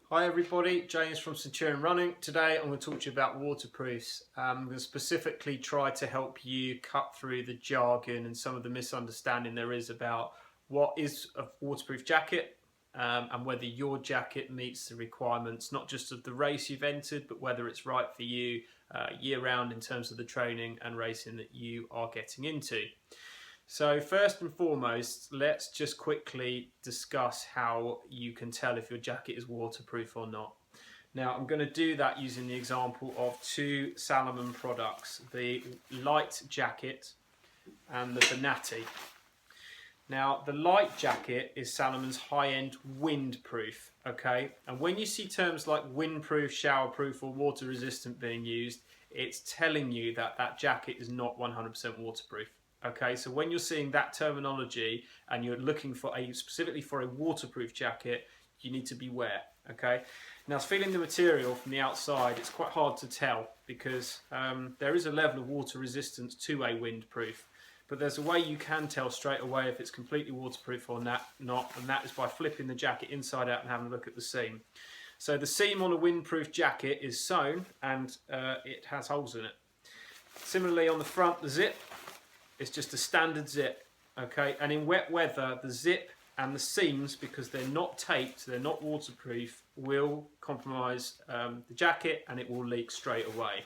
Hi everybody, James from Centurion Running. Today I'm going to talk to you about waterproofs. I'm going to specifically try to help you cut through the jargon and some of the misunderstanding there is about what is a waterproof jacket and whether your jacket meets the requirements, not just of the race you've entered, but whether it's right for you year round in terms of the training and racing that you are getting into. So first and foremost, let's just quickly discuss how you can tell if your jacket is waterproof or not. Now I'm going to do that using the example of two Salomon products, the light jacket and the Bonatti. Now the light jacket is Salomon's high-end windproof, okay? And when you see terms like windproof, showerproof or water resistant being used, it's telling you that that jacket is not 100% waterproof. Okay, so when you're seeing that terminology and you're looking for specifically for a waterproof jacket, you need to beware. Okay, now feeling the material from the outside, it's quite hard to tell because there is a level of water resistance to a windproof, but there's a way you can tell straight away if it's completely waterproof or not, and that is by flipping the jacket inside out and having a look at the seam. So the seam on a windproof jacket is sewn and it has holes in it. Similarly on the front, the zip, it's just a standard zip, okay? And in wet weather, the zip and the seams, because they're not taped, they're not waterproof, will compromise the jacket and it will leak straight away.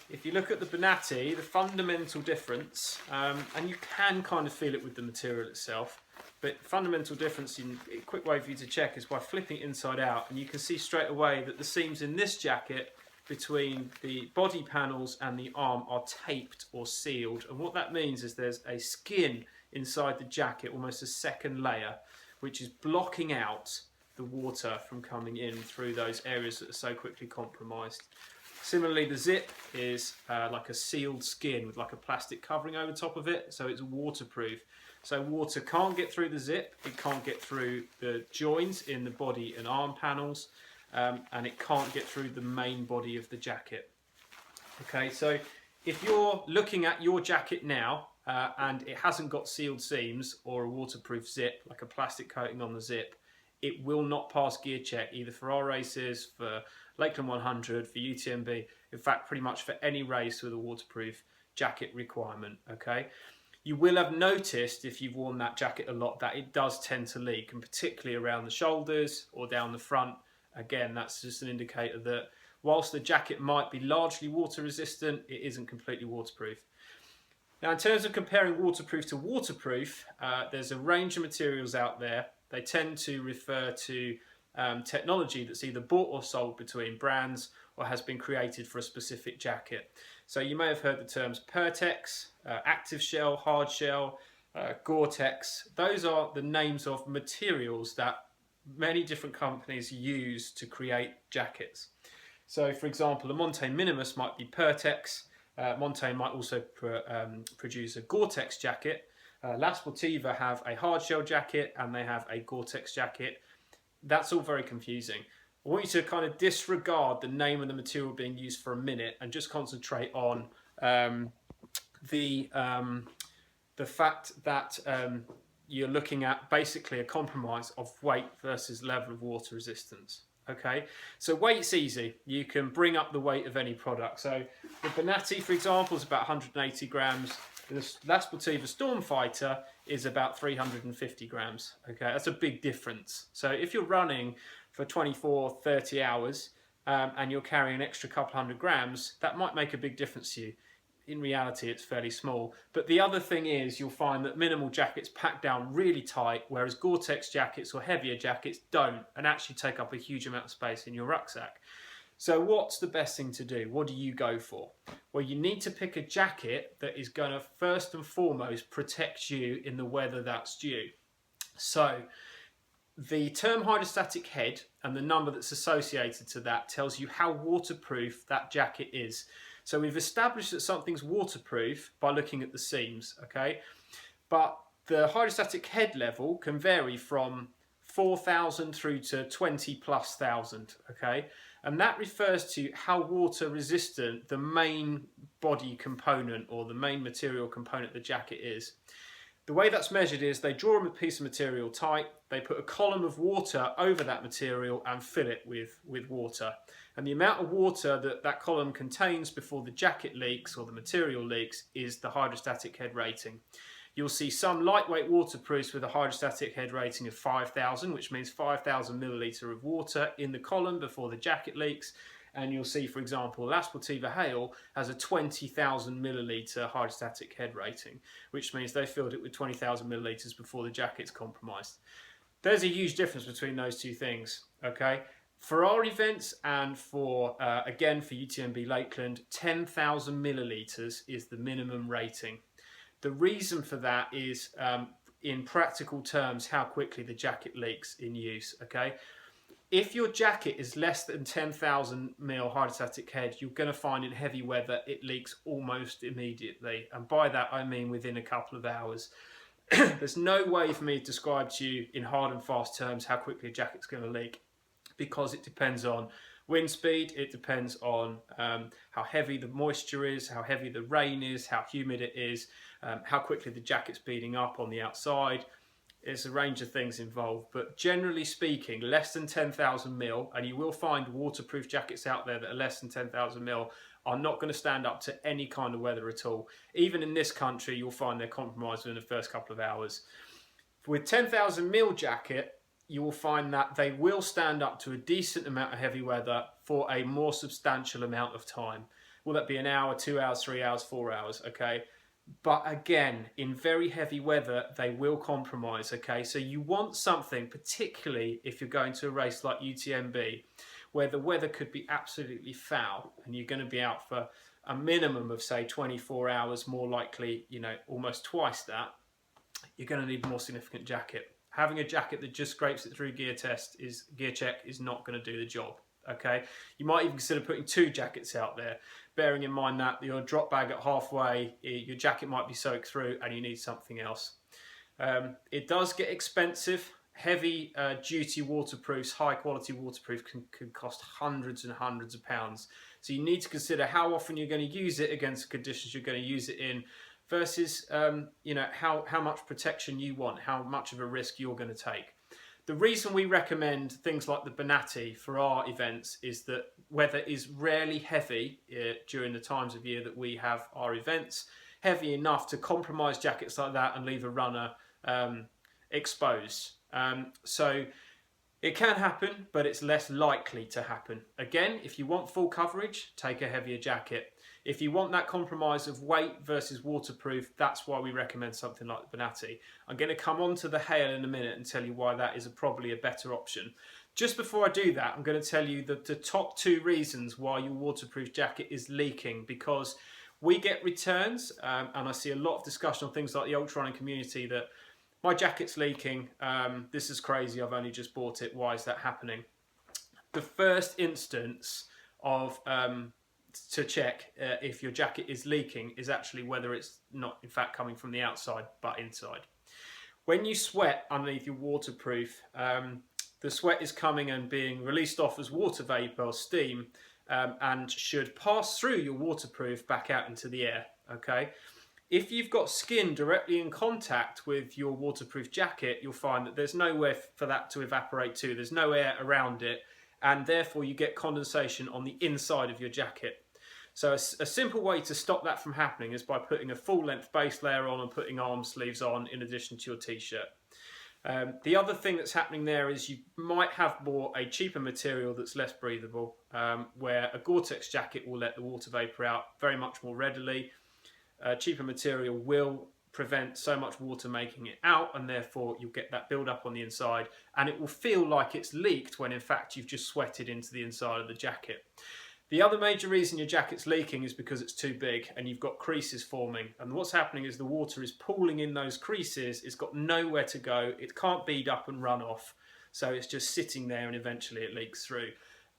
If you look at the Bonatti, the fundamental difference, and you can kind of feel it with the material itself, but fundamental difference, a quick way for you to check is by flipping it inside out, and you can see straight away that the seams in this jacket between the body panels and the arm are taped or sealed, and what that means is there's a skin inside the jacket, almost a second layer, which is blocking out the water from coming in through those areas that are so quickly compromised. Similarly, the zip is like a sealed skin with like a plastic covering over top of it, so it's waterproof. So water can't get through the zip, it can't get through the joins in the body and arm panels, and it can't get through the main body of the jacket. Okay, so if you're looking at your jacket now and it hasn't got sealed seams or a waterproof zip, like a plastic coating on the zip, it will not pass gear check, either for our races, for Lakeland 100, for UTMB, in fact pretty much for any race with a waterproof jacket requirement. Okay, you will have noticed if you've worn that jacket a lot that it does tend to leak, and particularly around the shoulders or down the front. Again, that's just an indicator that whilst the jacket might be largely water resistant, it isn't completely waterproof. Now, in terms of comparing waterproof to waterproof, there's a range of materials out there. They tend to refer to technology that's either bought or sold between brands or has been created for a specific jacket. So you may have heard the terms Pertex, Active Shell, Hard Shell, Gore-Tex. Those are the names of materials that many different companies use to create jackets. So for example, a Montane Minimus might be Pertex. Montane might also produce a Gore-Tex jacket. La Sportiva have a hard shell jacket and they have a Gore-Tex jacket. That's all very confusing. I want you to kind of disregard the name of the material being used for a minute and just concentrate on the fact that you're looking at basically a compromise of weight versus level of water resistance. Okay, so weight's easy. You can bring up the weight of any product. So the Bonatti, for example, is about 180 grams. The La Sportiva Stormfighter is about 350 grams. Okay, that's a big difference. So if you're running for 24, 30 hours and you're carrying an extra couple hundred grams, that might make a big difference to you. In reality, it's fairly small. But the other thing is you'll find that minimal jackets pack down really tight, whereas Gore-Tex jackets or heavier jackets don't and actually take up a huge amount of space in your rucksack. So what's the best thing to do? What do you go for? Well, you need to pick a jacket that is going to first and foremost protect you in the weather that's due. So the term hydrostatic head and the number that's associated to that tells you how waterproof that jacket is. So we've established that something's waterproof by looking at the seams, okay? But the hydrostatic head level can vary from 4,000 through to 20,000+, okay? And that refers to how water resistant the main body component or the main material component of the jacket is. The way that's measured is they draw a piece of material tight, they put a column of water over that material and fill it with water. And the amount of water that that column contains before the jacket leaks or the material leaks is the hydrostatic head rating. You'll see some lightweight waterproofs with a hydrostatic head rating of 5,000, which means 5,000 milliliter of water in the column before the jacket leaks. And you'll see, for example, La Sportiva Hail has a 20,000 milliliter hydrostatic head rating, which means they filled it with 20,000 milliliters before the jacket's compromised. There's a huge difference between those two things, okay? For our events and for, again, for UTMB Lakeland, 10,000 milliliters is the minimum rating. The reason for that is, in practical terms, how quickly the jacket leaks in use, okay? If your jacket is less than 10,000 mil hydrostatic head, you're going to find in heavy weather it leaks almost immediately. And by that, I mean within a couple of hours. There's no way for me to describe to you in hard and fast terms how quickly a jacket's going to leak, because it depends on wind speed, it depends on how heavy the moisture is, how heavy the rain is, how humid it is, how quickly the jacket's beating up on the outside. There's a range of things involved, but generally speaking, less than 10,000 mil, and you will find waterproof jackets out there that are less than 10,000 mil, are not going to stand up to any kind of weather at all. Even in this country, you'll find they're compromised within the first couple of hours. With 10,000 mil jacket, you will find that they will stand up to a decent amount of heavy weather for a more substantial amount of time. Will that be an hour, 2 hours, 3 hours, 4 hours, okay? But again, in very heavy weather, they will compromise, okay? So you want something, particularly if you're going to a race like UTMB, where the weather could be absolutely foul and you're going to be out for a minimum of, say, 24 hours, more likely, you know, almost twice that. You're going to need a more significant jacket. Having a jacket that just scrapes it through gear check is not going to do the job, okay? You might even consider putting 2 jackets out there, bearing in mind that your drop bag at halfway, your jacket might be soaked through and you need something else. It does get expensive. Heavy duty waterproofs, high quality waterproof can cost hundreds and hundreds of pounds. So you need to consider how often you're going to use it against the conditions you're going to use it in, versus you know, how much protection you want, how much of a risk you're going to take. The reason we recommend things like the Bonatti for our events is that weather is rarely heavy during the times of year that we have our events, heavy enough to compromise jackets like that and leave a runner exposed. So it can happen, but it's less likely to happen. Again, if you want full coverage, take a heavier jacket. If you want that compromise of weight versus waterproof, that's why we recommend something like the Bonatti. I'm going to come on to the Hail in a minute and tell you why that is probably a better option. Just before I do that, I'm going to tell you the top 2 reasons why your waterproof jacket is leaking, because we get returns, and I see a lot of discussion on things like the ultra running community that my jacket's leaking, this is crazy, I've only just bought it, why is that happening? The first instance of to check if your jacket is leaking is actually whether it's not in fact coming from the outside but inside. When you sweat underneath your waterproof, the sweat is coming and being released off as water vapor or steam, and should pass through your waterproof back out into the air, okay? If you've got skin directly in contact with your waterproof jacket, you'll find that there's nowhere for that to evaporate to. There's no air around it, and therefore you get condensation on the inside of your jacket. So a simple way to stop that from happening is by putting a full-length base layer on and putting arm sleeves on in addition to your t-shirt. The other thing that's happening there is you might have bought a cheaper material that's less breathable, where a Gore-Tex jacket will let the water vapor out very much more readily. Cheaper material will prevent so much water making it out, and therefore you'll get that build up on the inside, and it will feel like it's leaked when in fact you've just sweated into the inside of the jacket. The other major reason your jacket's leaking is because it's too big and you've got creases forming, and what's happening is the water is pooling in those creases. It's got nowhere to go, it can't bead up and run off, so it's just sitting there and eventually it leaks through.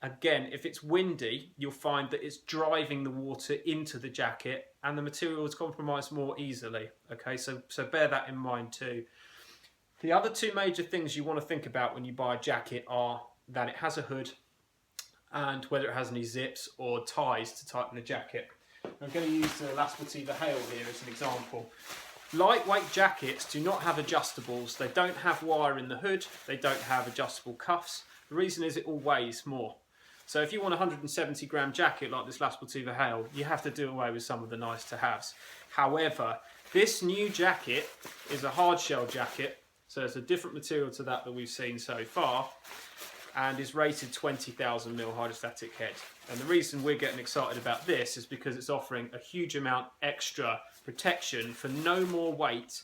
Again, if it's windy, you'll find that it's driving the water into the jacket and the material is compromised more easily. Okay, so bear that in mind too. The other 2 major things you want to think about when you buy a jacket are that it has a hood and whether it has any zips or ties to tighten the jacket. I'm going to use the La Sportiva Hail here as an example. Lightweight jackets do not have adjustables. They don't have wire in the hood. They don't have adjustable cuffs. The reason is it all weighs more. So if you want a 170 gram jacket like this La Sportiva Hail, you have to do away with some of the nice to haves. However, this new jacket is a hard shell jacket, so it's a different material to that we've seen so far, and is rated 20,000 mil hydrostatic head. And the reason we're getting excited about this is because it's offering a huge amount extra protection for no more weight,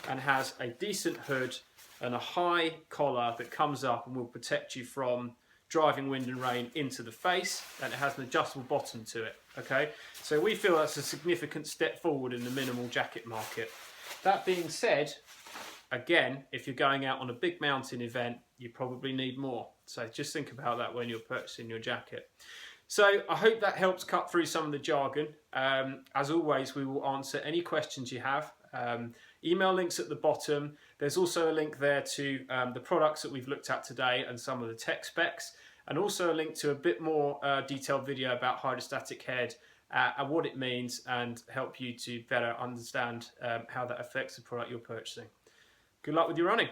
and has a decent hood and a high collar that comes up and will protect you from driving wind and rain into the face, and it has an adjustable bottom to it. Okay, so we feel that's a significant step forward in the minimal jacket market. That being said, again, if you're going out on a big mountain event, you probably need more. So just think about that when you're purchasing your jacket. So I hope that helps cut through some of the jargon. As always, we will answer any questions you have. Email links at the bottom. There's also a link there to the products that we've looked at today and some of the tech specs, and also a link to a bit more detailed video about hydrostatic head and what it means, and help you to better understand how that affects the product you're purchasing. Good luck with your running.